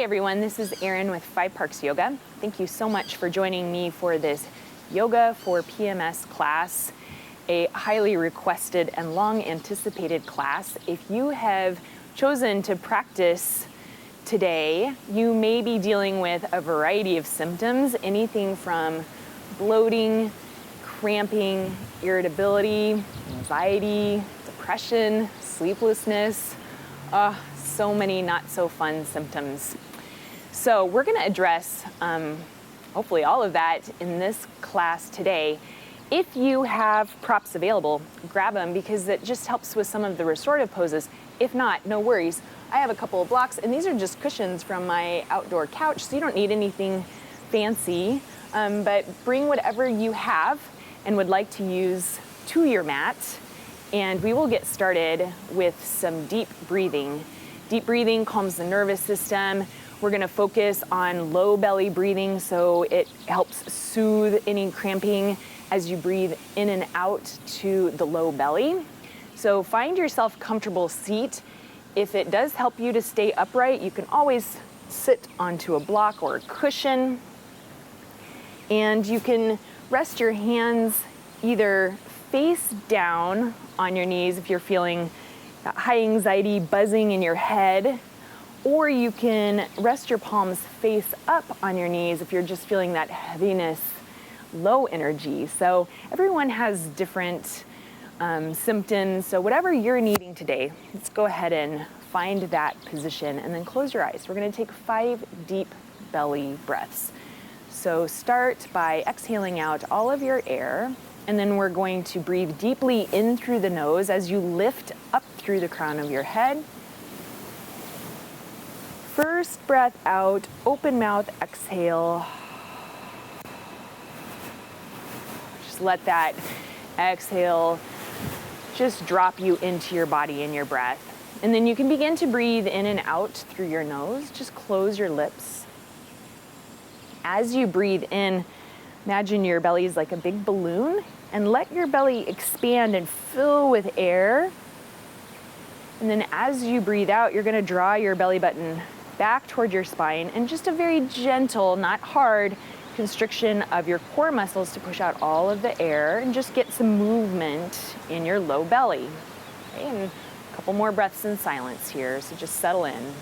everyone, this is Erin with 5 Parks Yoga. Thank you so much for joining me for this Yoga for PMS class, a highly requested and long anticipated class. If you have chosen to practice today, you may be dealing with a variety of symptoms, anything from bloating, cramping, irritability, anxiety, depression, sleeplessness, so many not so fun symptoms. So we're going to address hopefully all of that in this class today. If you have props available, grab them because it just helps with some of the restorative poses. If not, no worries. I have a couple of blocks, and these are just cushions from my outdoor couch, so you don't need anything fancy, but bring whatever you have and would like to use to your mat, and we will get started with some deep breathing. Deep breathing calms the nervous system. We're gonna focus on low belly breathing, so it helps soothe any cramping as you breathe in and out to the low belly. So find yourself a comfortable seat. If it does help you to stay upright, you can always sit onto a block or a cushion, and you can rest your hands either face down on your knees if you're feeling high anxiety buzzing in your head, or you can rest your palms face up on your knees if you're just feeling that heaviness, low energy. So everyone has different symptoms, so whatever you're needing today, let's go ahead and find that position and then close your eyes. We're going to take 5 deep belly breaths. So start by exhaling out all of your air, and then we're going to breathe deeply in through the nose as you lift up through the crown of your head. First breath out, open mouth, exhale. Just let that exhale just drop you into your body and your breath. And then you can begin to breathe in and out through your nose. Just close your lips. As you breathe in, imagine your belly is like a big balloon, and let your belly expand and fill with air. And then as you breathe out, you're going to draw your belly button back toward your spine, and just a very gentle, not hard, constriction of your core muscles to push out all of the air and just get some movement in your low belly. Okay, and a couple more breaths in silence here, so just settle in.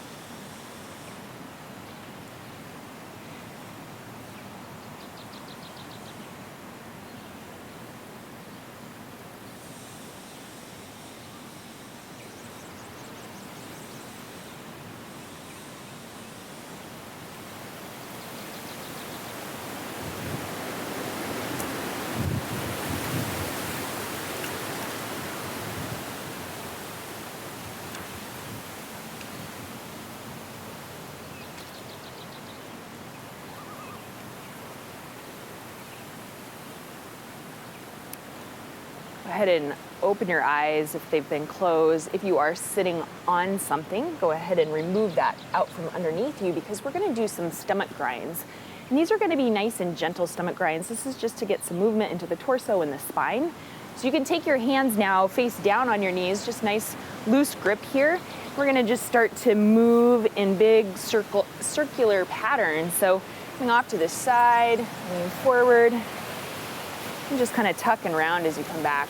Go ahead and open your eyes if they've been closed. If you are sitting on something, go ahead and remove that out from underneath you, because we're going to do some stomach grinds. And these are going to be nice and gentle stomach grinds. This is just to get some movement into the torso and the spine. So you can take your hands now face down on your knees, just nice loose grip here. We're going to just start to move in big circular patterns. So coming off to the side, moving forward, and just kind of tuck and round as you come back.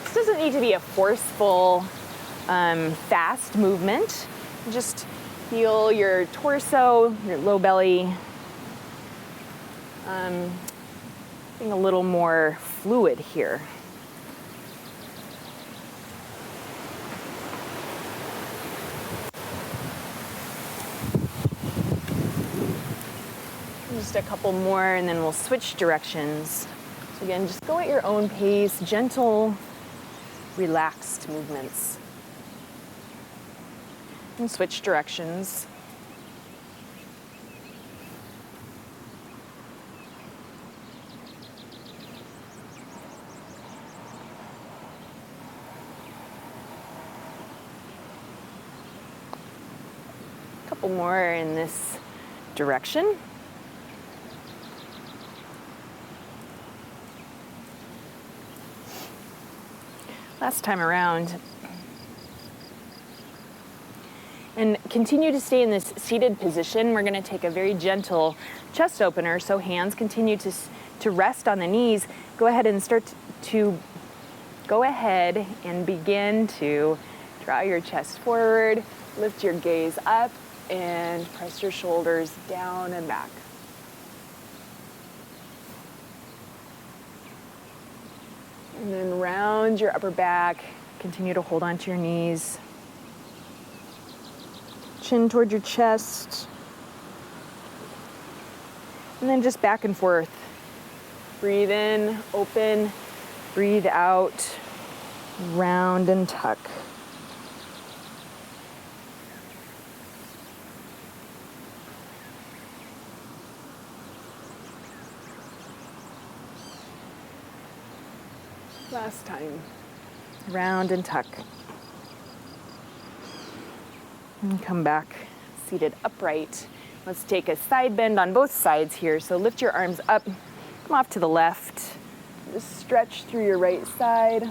This doesn't need to be a forceful, fast movement. Just feel your torso, your low belly, being a little more fluid here. Just a couple more, and then we'll switch directions. So again, just go at your own pace, gentle, relaxed movements. And switch directions. A couple more in this direction. last time around. And continue to stay in this seated position. We're gonna take a very gentle chest opener, so hands continue to rest on the knees. Go ahead and begin to draw your chest forward, lift your gaze up, and press your shoulders down and back. And then round your upper back. Continue to hold onto your knees. Chin toward your chest. And then just back and forth. Breathe in, open. Breathe out, round and tuck. Last time. Round and tuck. And come back, seated upright. Let's take a side bend on both sides here. So lift your arms up, come off to the left. Just stretch through your right side.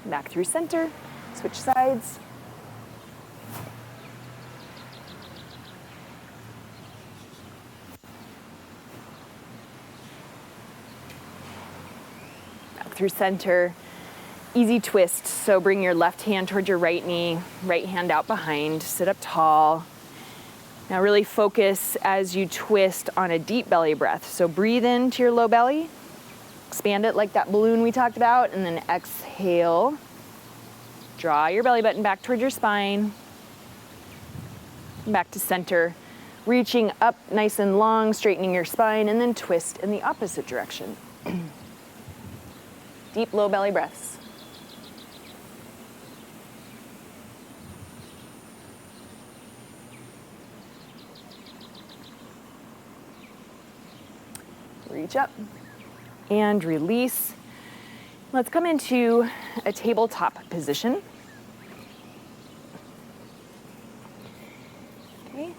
Back through center, switch sides. Through center, easy twist. So bring your left hand towards your right knee, right hand out behind, sit up tall. Now really focus as you twist on a deep belly breath. So breathe into your low belly, expand it like that balloon we talked about, and then exhale. Draw your belly button back towards your spine, back to center, reaching up nice and long, straightening your spine, and then twist in the opposite direction. Deep low belly breaths. Reach up and release. Let's come into a tabletop position. Okay.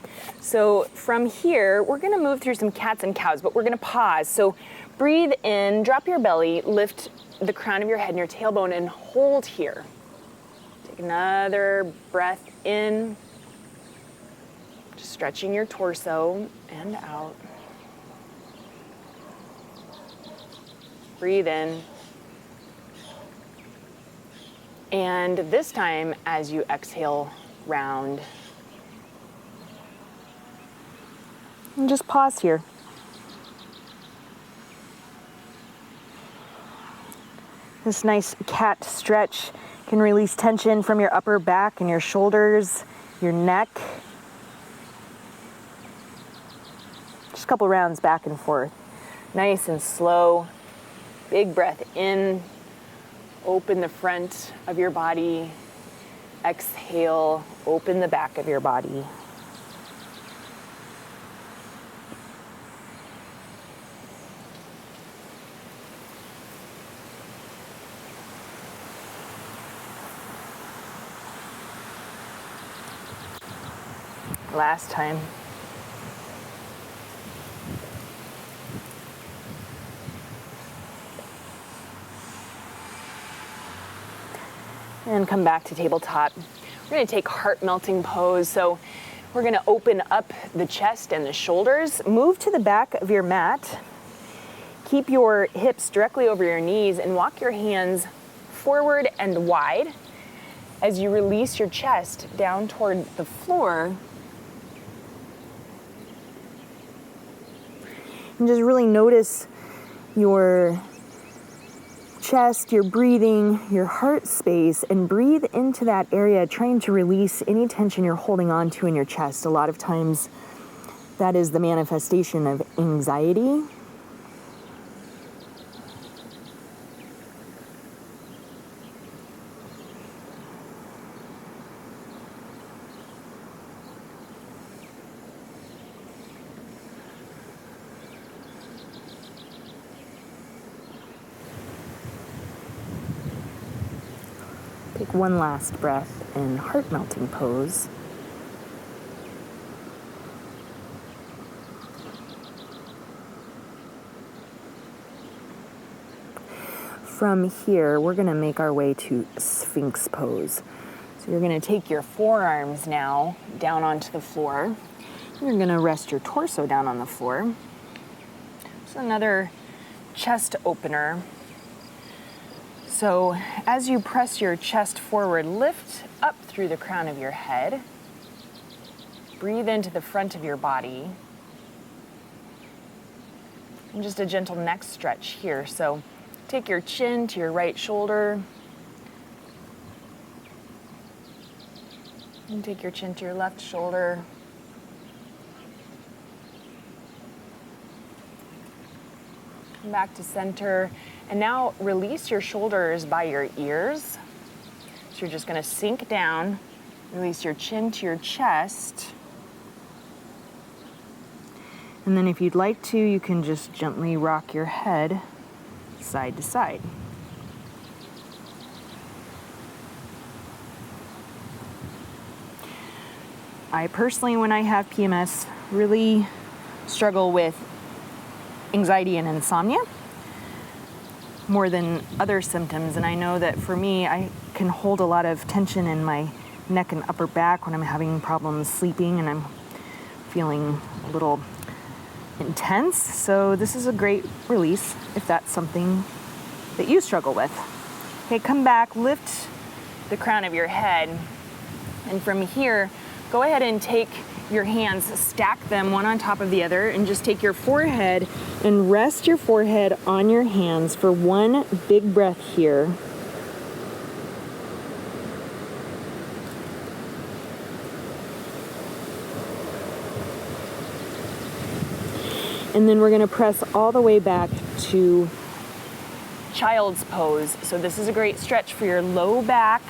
So from here, we're gonna move through some cats and cows, but we're gonna pause. So breathe in, drop your belly, lift the crown of your head and your tailbone and hold here. Take another breath in, just stretching your torso and out. Breathe in. And this time, as you exhale, round. And just pause here. This nice cat stretch can release tension from your upper back and your shoulders, your neck. Just a couple rounds back and forth. Nice and slow. Big breath in. Open the front of your body. Exhale, open the back of your body. Last time. And come back to tabletop. We're going to take heart melting pose. So we're going to open up the chest and the shoulders. Move to the back of your mat. Keep your hips directly over your knees and walk your hands forward and wide as you release your chest down toward the floor. And just really notice your chest, your breathing, your heart space, and breathe into that area, trying to release any tension you're holding on to in your chest. A lot of times that is the manifestation of anxiety. Take one last breath in heart melting pose. from here, we're gonna make our way to Sphinx pose. So you're gonna take your forearms now down onto the floor. You're gonna rest your torso down on the floor. So another chest opener. So as you press your chest forward, lift up through the crown of your head. Breathe into the front of your body. And just a gentle neck stretch here. So take your chin to your right shoulder. And take your chin to your left shoulder. Come back to center. And now release your shoulders by your ears. So you're just gonna sink down, release your chin to your chest. And then if you'd like to, you can just gently rock your head side to side. I personally, when I have PMS, really struggle with anxiety and insomnia more than other symptoms. And I know that for me, I can hold a lot of tension in my neck and upper back when I'm having problems sleeping and I'm feeling a little intense. So this is a great release if that's something that you struggle with. Okay, come back, lift the crown of your head. And from here, go ahead and take your hands, stack them one on top of the other, and just take your forehead and rest your forehead on your hands for one big breath here. And then we're gonna press all the way back to child's pose. So this is a great stretch for your low back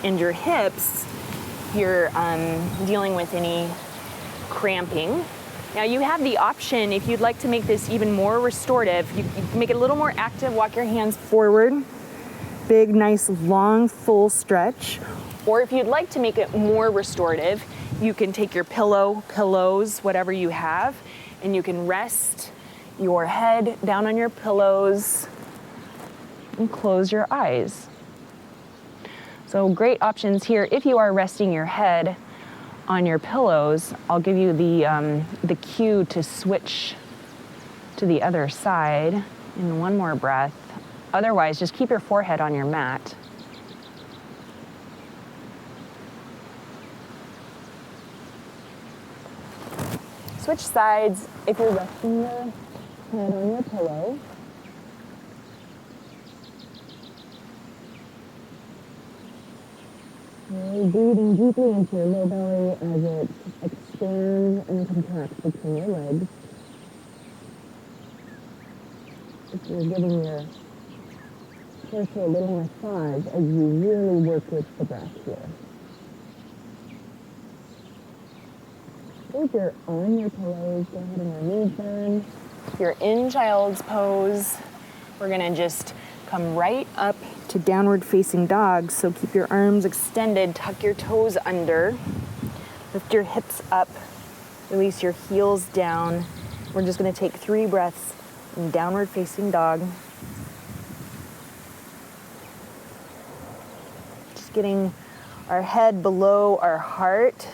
and your hips if you're dealing with any cramping. Now you have the option, if you'd like to make this even more restorative, you can make it a little more active, walk your hands forward, big, nice, long, full stretch. Or if you'd like to make it more restorative, you can take your pillows, whatever you have, and you can rest your head down on your pillows and close your eyes. So great options here. If you are resting your head on your pillows, I'll give you the cue to switch to the other side in one more breath. Otherwise, just keep your forehead on your mat. Switch sides if you're resting your head on your pillow. Breathing deeply into your low belly as it expands and contracts between your legs. If you're giving your torso a little massage as you really work with the breath here. If you're on your pillows, go ahead and remove them. If you're in child's pose, we're gonna just come right up to downward facing dog. So keep your arms extended, tuck your toes under, lift your hips up, release your heels down. We're just gonna take 3 breaths in downward facing dog. Just getting our head below our heart.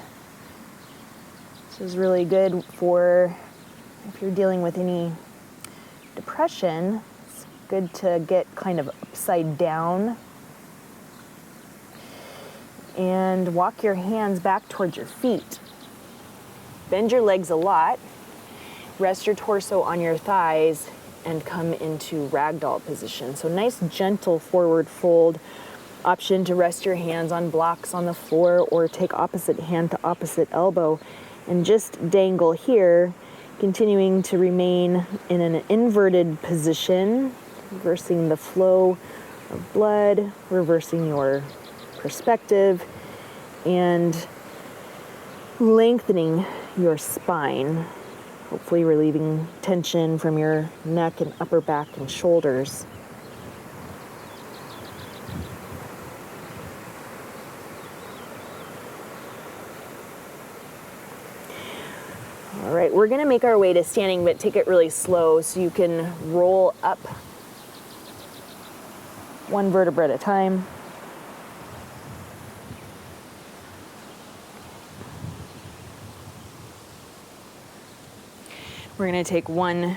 This is really good for if you're dealing with any depression. It's good to get kind of upside down. And walk your hands back towards your feet. Bend your legs a lot. Rest your torso on your thighs and come into ragdoll position. So nice, gentle forward fold. Option to rest your hands on blocks on the floor or take opposite hand to opposite elbow and just dangle here, continuing to remain in an inverted position, reversing the flow of blood, reversing your perspective, and lengthening your spine, hopefully relieving tension from your neck and upper back and shoulders. All right, we're gonna make our way to standing, but take it really slow so you can roll up one vertebra at a time. We're going to take one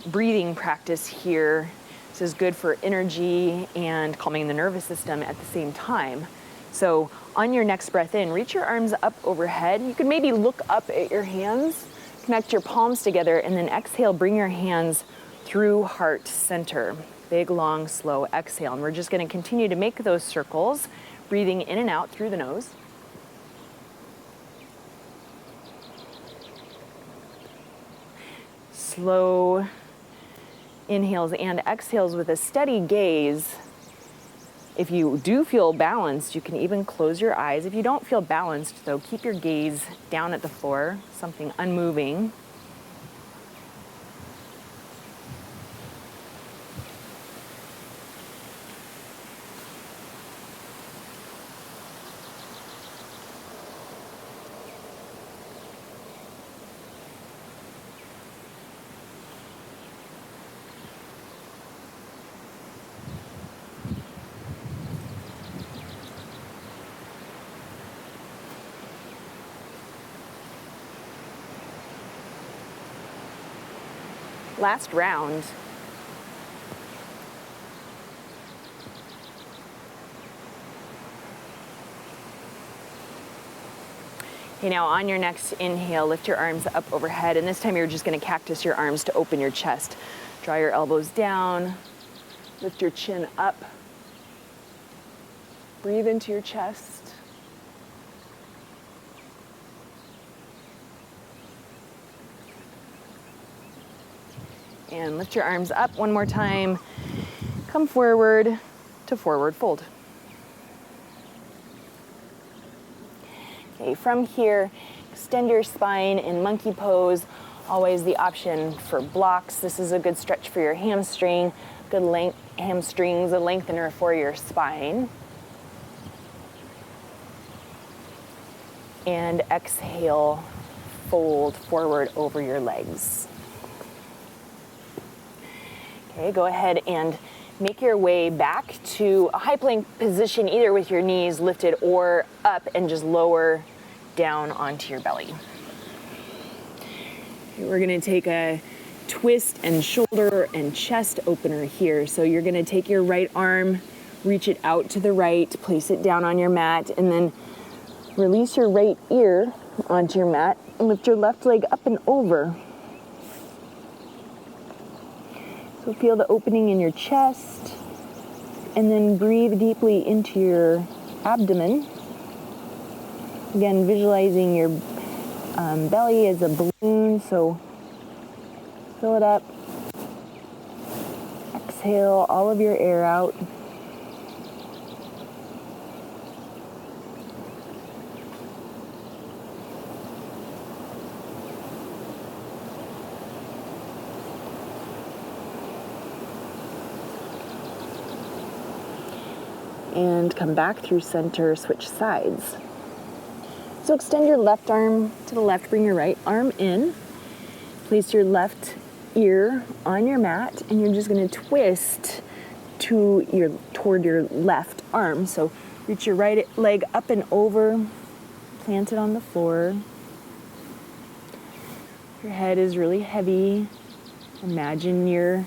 breathing practice here. This is good for energy and calming the nervous system at the same time. So on your next breath in, reach your arms up overhead. You can maybe look up at your hands, connect your palms together, and then exhale, bring your hands through heart center. Big, long, slow exhale. And we're just going to continue to make those circles, breathing in and out through the nose. Slow inhales and exhales with a steady gaze. If you do feel balanced, you can even close your eyes. If you don't feel balanced, though, keep your gaze down at the floor, something unmoving. Last round. Okay, now on your next inhale, lift your arms up overhead, and this time you're just going to cactus your arms to open your chest. Draw your elbows down, lift your chin up, breathe into your chest. And lift your arms up one more time. Come forward to forward fold. Okay, from here, extend your spine in monkey pose. Always the option for blocks. This is a good stretch for your hamstring, good hamstrings, a lengthener for your spine. And exhale, fold forward over your legs. Okay, go ahead and make your way back to a high plank position, either with your knees lifted or up, and just lower down onto your belly. Okay, we're gonna take a twist and shoulder and chest opener here. So you're gonna take your right arm, reach it out to the right, place it down on your mat, and then release your right ear onto your mat and lift your left leg up and over. So feel the opening in your chest, and then breathe deeply into your abdomen. Again, visualizing your belly as a balloon, so fill it up. Exhale all of your air out. And come back through center, switch sides. So extend your left arm to the left, bring your right arm in, place your left ear on your mat, and you're just gonna twist toward your left arm. So reach your right leg up and over, plant it on the floor. Your head is really heavy. Imagine your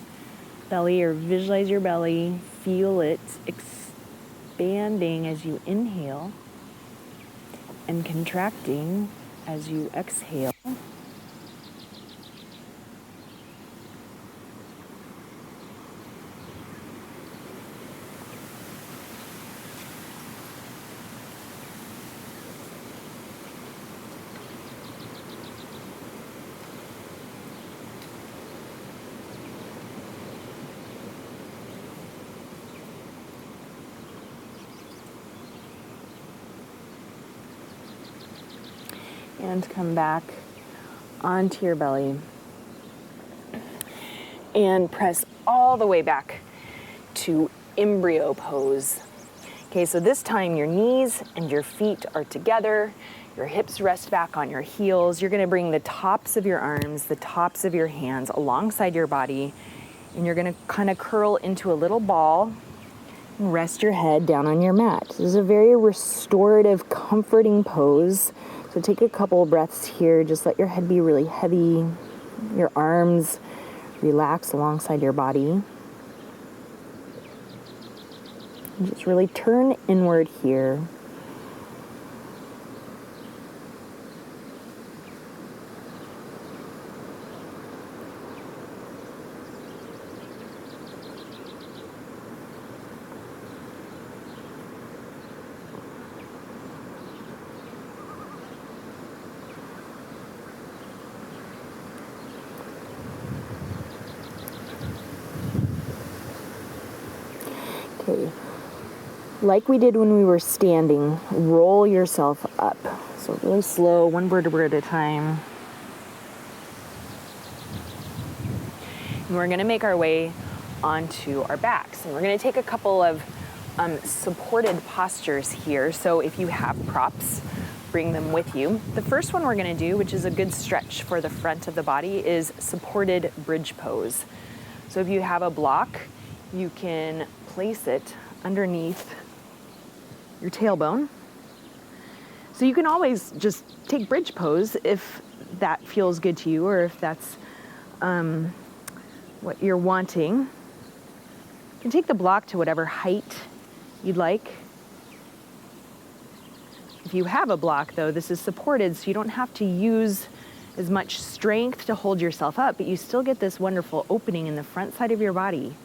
belly, or visualize your belly, feel it expanding as you inhale and contracting as you exhale. And come back onto your belly and press all the way back to embryo pose. Okay, so this time your knees and your feet are together, your hips rest back on your heels. You're gonna bring the tops of your arms, the tops of your hands alongside your body, And you're gonna kind of curl into a little ball and rest your head down on your mat. This is a very restorative, comforting pose. So take a couple of breaths here. Just let your head be really heavy. Your arms relax alongside your body. And just really turn inward here. Okay. Like we did when we were standing, roll yourself up. So really slow, one vertebra at a time. And we're gonna make our way onto our backs. And we're gonna take a couple of supported postures here. So if you have props, bring them with you. The first one we're gonna do, which is a good stretch for the front of the body, is supported bridge pose. So if you have a block, you can place it underneath your tailbone. So you can always just take bridge pose if that feels good to you, or if that's what you're wanting. You can take the block to whatever height you'd like. If you have a block though, this is supported, so you don't have to use as much strength to hold yourself up, but you still get this wonderful opening in the front side of your body.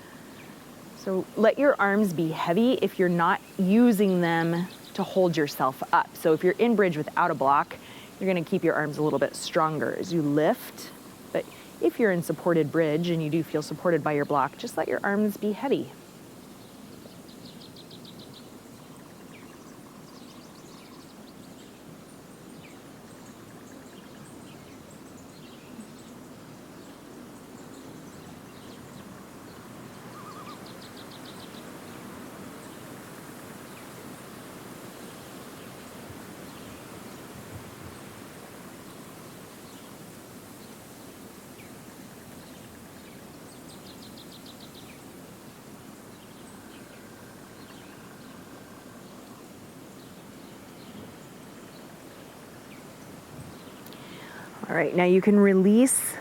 So let your arms be heavy if you're not using them to hold yourself up. So if you're in bridge without a block, you're gonna keep your arms a little bit stronger as you lift. But if you're in supported bridge and you do feel supported by your block, just let your arms be heavy. All right, now you can release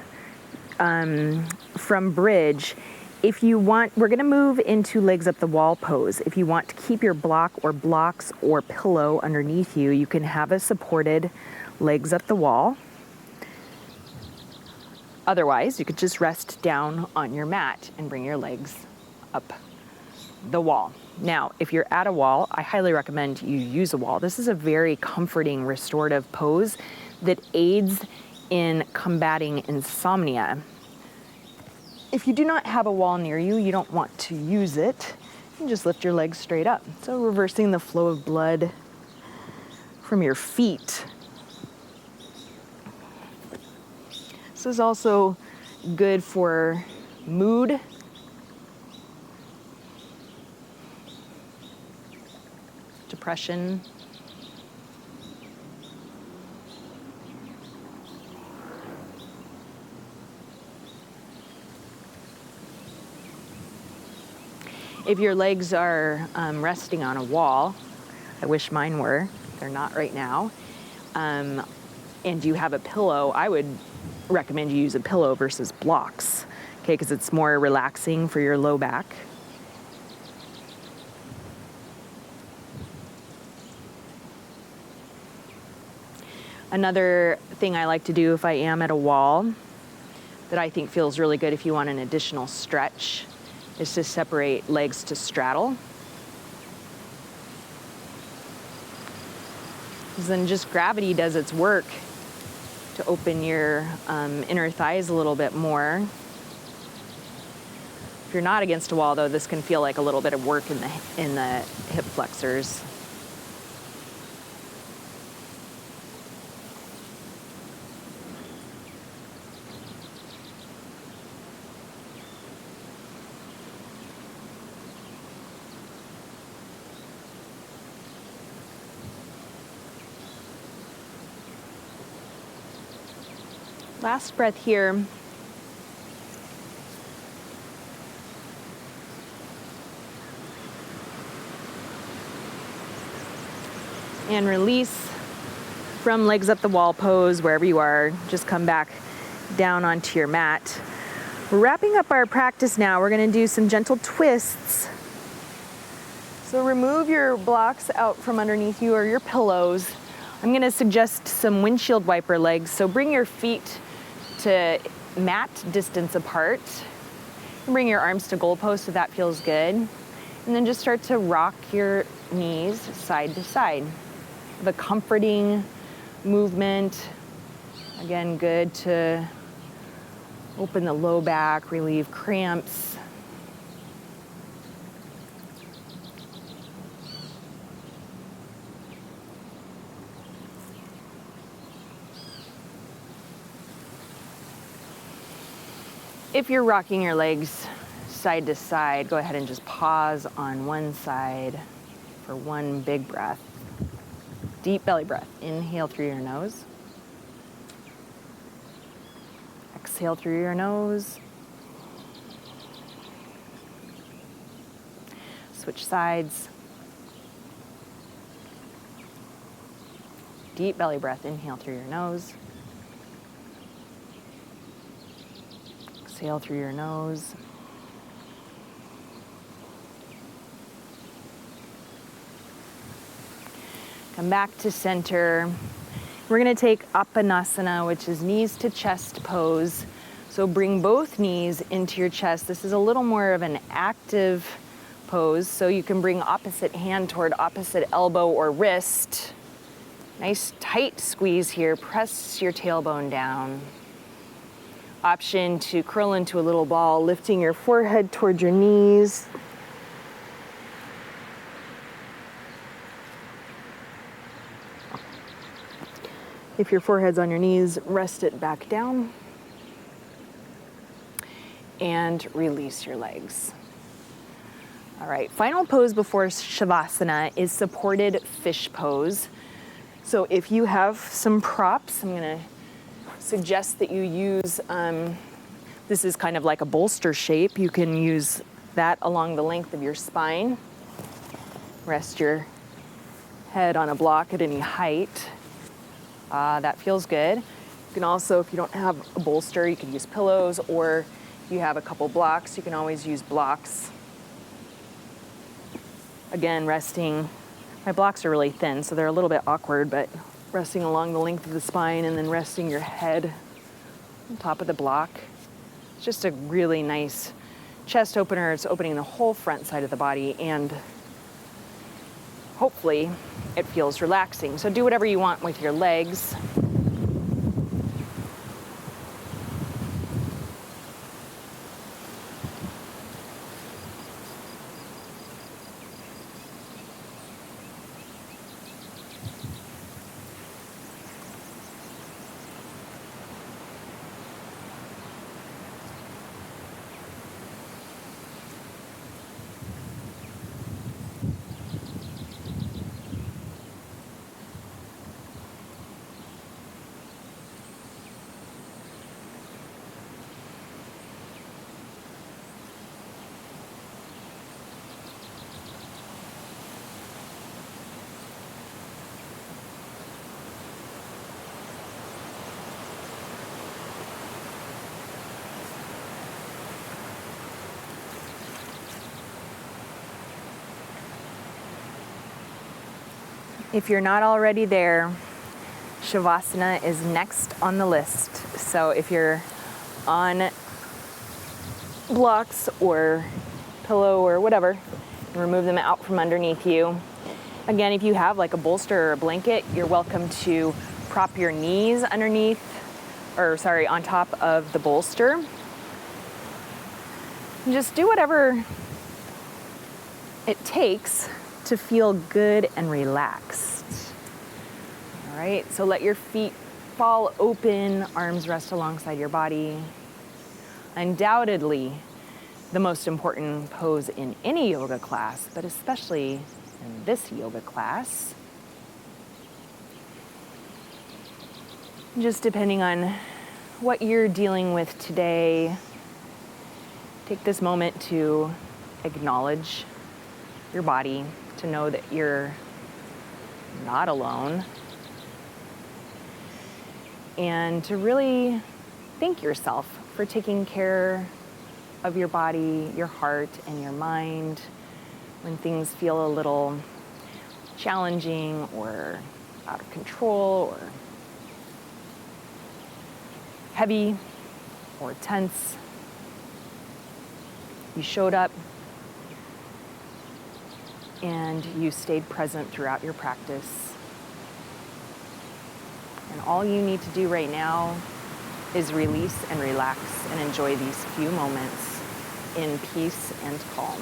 from bridge. If you want, we're gonna move into legs up the wall pose. If you want to keep your block or blocks or pillow underneath you, you can have a supported legs up the wall. Otherwise, you could just rest down on your mat and bring your legs up the wall. Now, if you're at a wall, I highly recommend you use a wall. This is a very comforting, restorative pose that aids in combating insomnia. If you do not have a wall near you, you don't want to use it, you just lift your legs straight up. So reversing the flow of blood from your feet. This is also good for mood. Depression. If your legs are resting on a wall, I wish mine were, they're not right now, and you have a pillow, I would recommend you use a pillow versus blocks, okay, because it's more relaxing for your low back. Another thing I like to do if I am at a wall that I think feels really good if you want an additional stretch is to separate legs to straddle. Because then just gravity does its work to open your inner thighs a little bit more. If you're not against a wall though, this can feel like a little bit of work in the hip flexors. Last breath here. And release from legs up the wall pose, wherever you are. Just come back down onto your mat. We're wrapping up our practice now. We're gonna do some gentle twists. So remove your blocks out from underneath you or your pillows. I'm gonna suggest some windshield wiper legs. So bring your feet to mat distance apart. Bring your arms to goalpost if that feels good. And then just start to rock your knees side to side. The comforting movement. Again, good to open the low back, relieve cramps. If you're rocking your legs side to side, go ahead and just pause on one side for one big breath. Deep belly breath. Inhale through your nose. Exhale through your nose. Switch sides. Deep belly breath. Inhale through your nose. Exhale through your nose. Come back to center. We're gonna take Apanasana, which is knees to chest pose. So bring both knees into your chest. This is a little more of an active pose, so you can bring opposite hand toward opposite elbow or wrist. Nice tight squeeze here. Press your tailbone down. Option to curl into a little ball, lifting your forehead toward your knees. If your forehead's on your knees, rest it back down. And release your legs. All right, final pose before Shavasana is supported fish pose. So if you have some props, I'm gonna suggest that you use, this is kind of like a bolster shape. You can use that along the length of your spine. Rest your head on a block at any height. That feels good. You can also, if you don't have a bolster, you can use pillows, or you have a couple blocks, you can always use blocks. Again, resting, my blocks are really thin, so they're a little bit awkward, but resting along the length of the spine and then resting your head on top of the block. It's just a really nice chest opener. It's opening the whole front side of the body, and hopefully it feels relaxing. So do whatever you want with your legs. If you're not already there, Shavasana is next on the list. So if you're on blocks or pillow or whatever, remove them out from underneath you. Again, if you have like a bolster or a blanket, you're welcome to prop your knees underneath, on top of the bolster. And just do whatever it takes to feel good and relaxed. All right, so let your feet fall open, arms rest alongside your body. Undoubtedly, the most important pose in any yoga class, but especially in this yoga class. Just depending on what you're dealing with today, take this moment to acknowledge your body, to know that you're not alone. And to really thank yourself for taking care of your body, your heart, and your mind when things feel a little challenging or out of control or heavy or tense. You showed up and you stayed present throughout your practice. And all you need to do right now is release and relax and enjoy these few moments in peace and calm.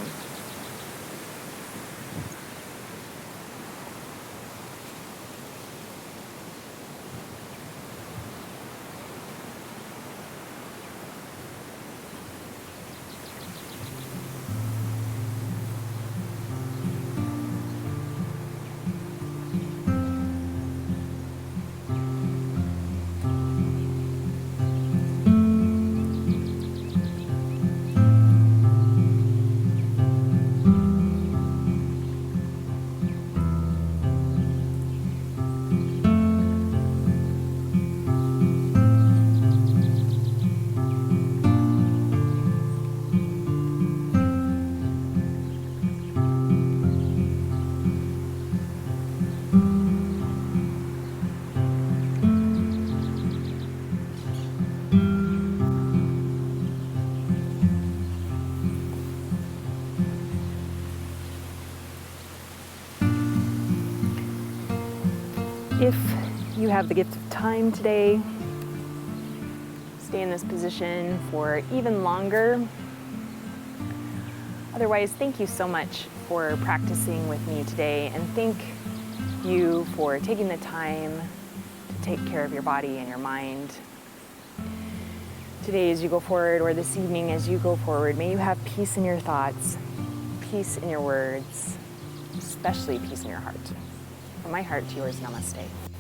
If you have the gift of time today, stay in this position for even longer. Otherwise, thank you so much for practicing with me today, and thank you for taking the time to take care of your body and your mind. Today as you go forward, or this evening as you go forward, may you have peace in your thoughts, peace in your words, especially peace in your heart. From my heart to yours, namaste.